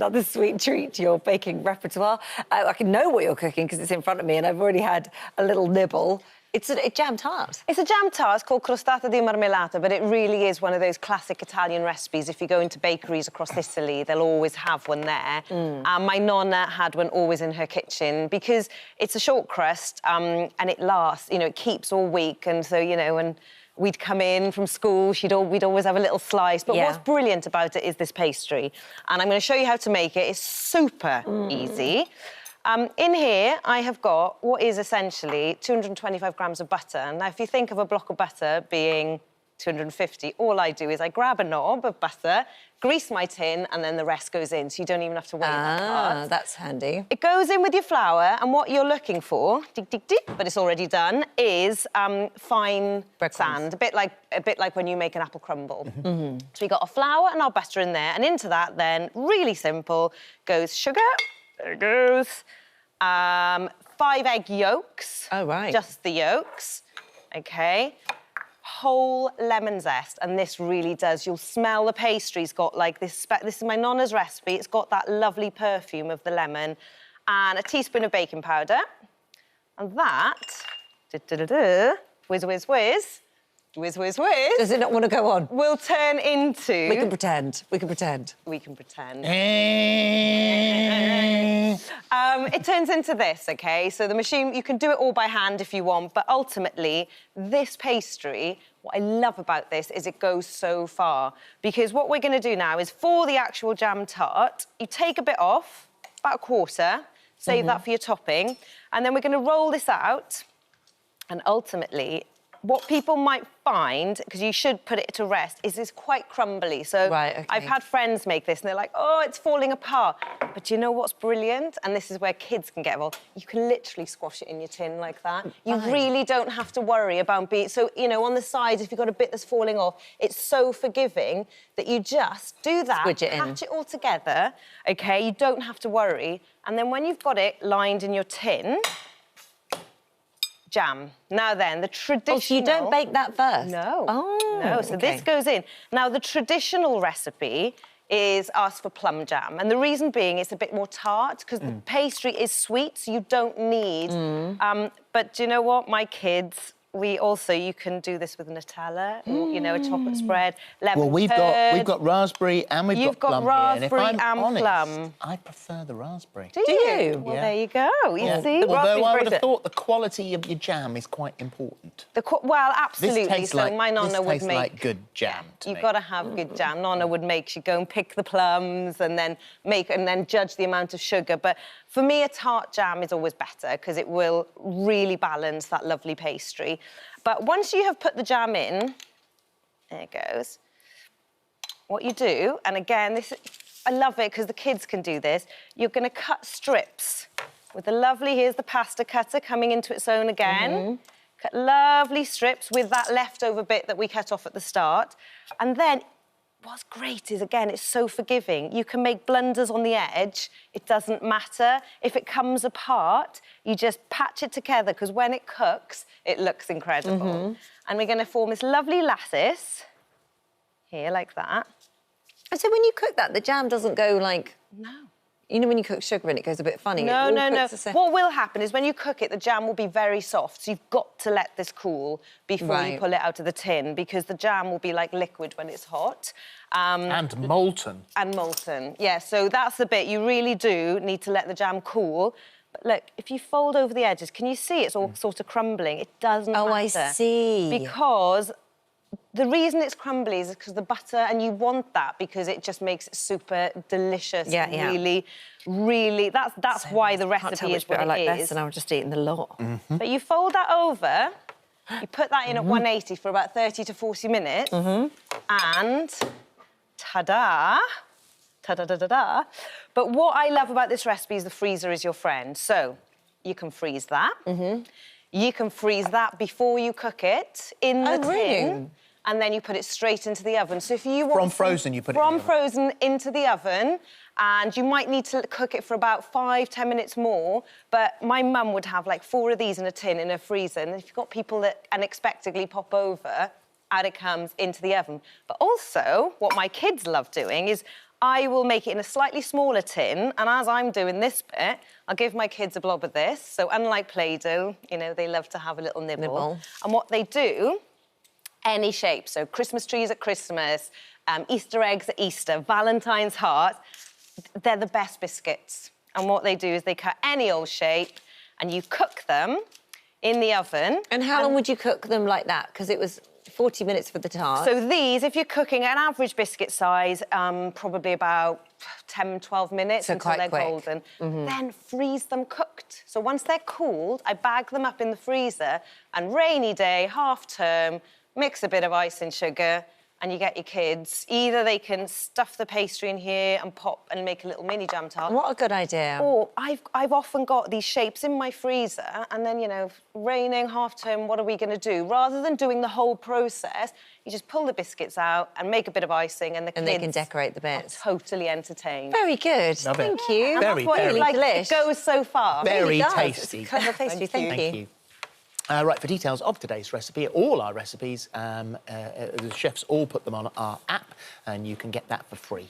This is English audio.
another sweet treat to your baking repertoire. I can know what you're cooking because it's in front of me and I've already had a little nibble. It's a jam tart. It's a jam tart. It's called Crostata di marmellata, but it really is one of those classic Italian recipes. If you go into bakeries across Italy, they'll always have one there. My nonna had one always in her kitchen because it's a short crust and it lasts, you know, it keeps all week. And so, you know, when we'd come in from school, we'd always have a little slice. But what's brilliant about it is this pastry. And I'm going to show you how to make it. It's super easy. In here, I have got what is essentially 225 grams of butter. Now, if you think of a block of butter being 250, all I do is I grab a knob of butter, grease my tin, and then the rest goes in, so you don't even have to weigh that part. That's handy. It goes in with your flour, and what you're looking for, but it's already done, is fine sand, a bit like when you make an apple crumble. So we got our flour and our butter in there, and into that, then, really simple, goes sugar. There it goes. 5 egg yolks. Oh, right. Just the yolks. OK. Whole lemon zest. And this really does. You'll smell the pastry's got, like, this is my nonna's recipe. It's got that lovely perfume of the lemon. And a teaspoon of baking powder. And that... whiz, whiz, whiz. Whiz, whiz, whiz. Does it not want to go on? Will turn into... We can pretend. We can pretend. We can pretend. It turns into this, OK? So the machine, you can do it all by hand if you want, but ultimately, this pastry, what I love about this is it goes so far. Because what we're going to do now is, for the actual jam tart, you take a bit off, about a quarter, save that for your topping, and then we're going to roll this out, and ultimately... what people might find, because you should put it to rest, is it's quite crumbly. So I've had friends make this and they're like, oh, it's falling apart. But you know what's brilliant? And this is where kids can get involved. You can literally squash it in your tin like that. You really don't have to worry about being... So, you know, on the sides, if you've got a bit that's falling off, it's so forgiving that you just do that, squidge it in. patch it all together, OK? You don't have to worry. And then when you've got it lined in your tin... jam. Now then, the traditional... Oh, so you don't bake that first? No. Oh, no, so this goes in. Now, the traditional recipe is asked for plum jam, and the reason being it's a bit more tart, because the pastry is sweet, so you don't need... but do you know what? My kids... you can do this with Nutella, or, you know, a chocolate spread, lemon Well, we've got raspberry and we've got plum here. And if I'm honest, I prefer the raspberry. Do you? Well, there you go. You see? Although I would have thought the quality of your jam is quite important. Well, absolutely. This tastes my nonna would make... like good jam to You've me. got to have good jam. Nonna would make, she'd go and pick the plums and then judge the amount of sugar. But for me, a tart jam is always better because it will really balance that lovely pastry. But once you have put the jam in, there it goes, what you do, and again, I love it because the kids can do this, you're going to cut strips with the lovely, here's the pasta cutter coming into its own again, cut lovely strips with that leftover bit that we cut off at the start, and then what's great is, again, it's so forgiving. You can make blunders on the edge. It doesn't matter. If it comes apart, you just patch it together, because when it cooks, it looks incredible. And we're going to form this lovely lattice here, like that. And so when you cook that, the jam doesn't go like... No. You know when you cook sugar and it goes a bit funny? No. What will happen is when you cook it, the jam will be very soft, so you've got to let this cool before you pull it out of the tin, because the jam will be like liquid when it's hot. And molten. And molten, yeah. So that's the bit. You really do need to let the jam cool. But look, if you fold over the edges, can you see it's all sort of crumbling? It doesn't matter. Oh, I see. Because... the reason it's crumbly is because the butter, and you want that because it just makes it super delicious. Really, that's why the recipe is what I like it best, is. and I was just eating the lot. But you fold that over, you put that in at 180 for about 30 to 40 minutes, and ta-da, ta-da-da-da-da. But what I love about this recipe is the freezer is your friend. So you can freeze that. You can freeze that before you cook it in the tin. And then you put it straight into the oven. So if you want... From frozen, you put it in the oven? From frozen into the oven. And you might need to cook it for about 5-10 minutes more. But my mum would have, like, 4 of these in a tin in her freezer. And if you've got people that unexpectedly pop over, out it comes into the oven. But also, what my kids love doing is I will make it in a slightly smaller tin, and as I'm doing this bit, I'll give my kids a blob of this. So unlike Play-Doh, you know, they love to have a little nibble. And what they do, any shape, so Christmas trees at Christmas, Easter eggs at Easter, Valentine's heart, they're the best biscuits. And what they do is they cut any old shape and you cook them in the oven. And how long would you cook them like that? Because it was 40 minutes for the tart. So these, if you're cooking an average biscuit size, probably about 10, 12 minutes until they're golden. Then freeze them cooked. So once they're cooled, I bag them up in the freezer, and rainy day, half term, mix a bit of ice and sugar, and you get your kids. Either they can stuff the pastry in here and pop and make a little mini jam tart. What a good idea. Or I've often got these shapes in my freezer, and then, you know, raining, half term, what are we going to do? Rather than doing the whole process, you just pull the biscuits out and make a bit of icing, and they can decorate the bits. Totally entertained. Very good. Love Thank it. you. Very, very like, delish. It goes so far. Very It really tasty. Cover pastry. Thank you. Right, for details of today's recipe, all our recipes, the chefs all put them on our app, and you can get that for free.